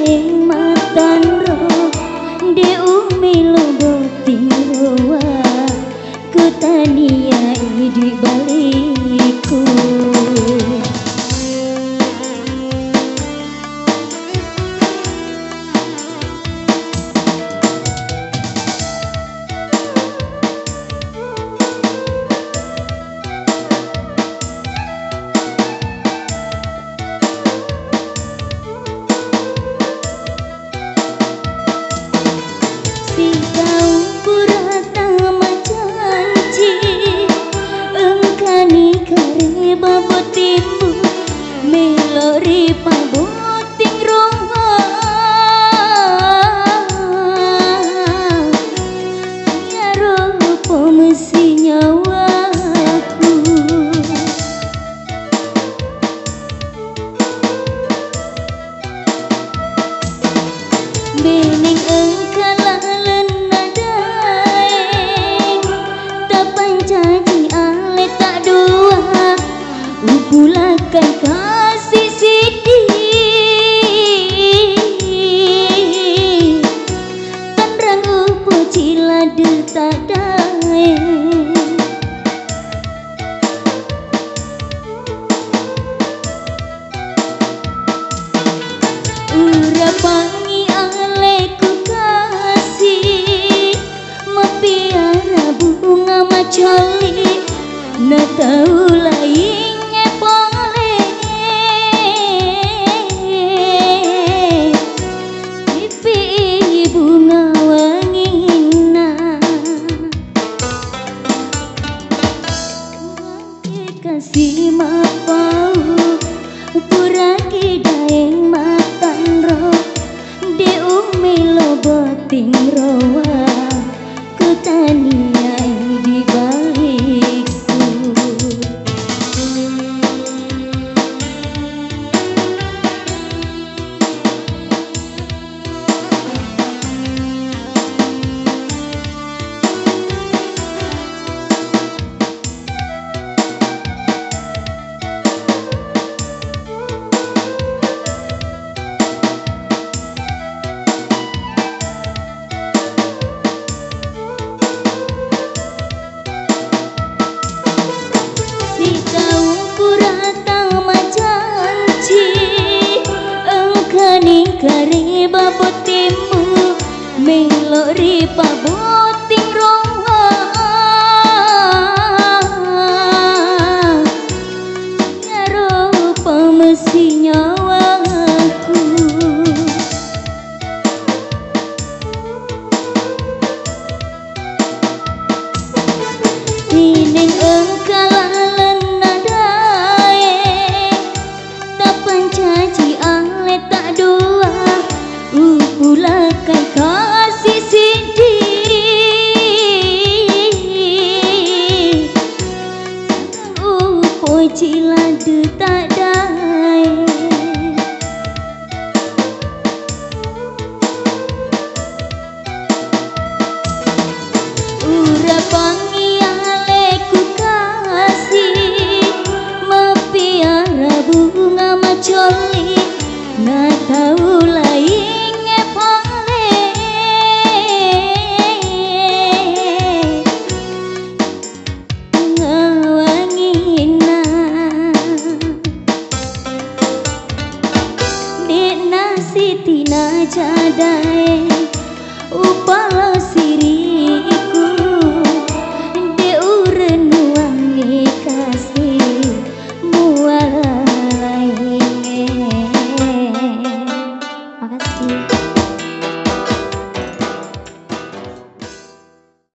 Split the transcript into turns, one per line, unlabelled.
daeng matan ro de umi lobo tingrowa ku taniai di baliku. Melori pabuting roha ya rupa mesti nyawaku bening engkala lena daeng tak pancaci ale tak dua upulakan kasih sidi tanrang upu cilade tak daeng urapangi aleku kasih mapiara bunga macali na tahu lain kasih mapau puraki daeng matan ro de umi lobo tingrowa ku taniai di balikku. Kari babotimu melori paboting roha ya rupa mesti nyawaku ining engkala lena daeng tak pancaci ale tak dua upulakan kasih sidi upo cilade tak daeng urapangi aleku kasih mapiara bunga macoli na tahu lain Sitina jadae upala siriku de uren wangi kasih mualai. Makasih.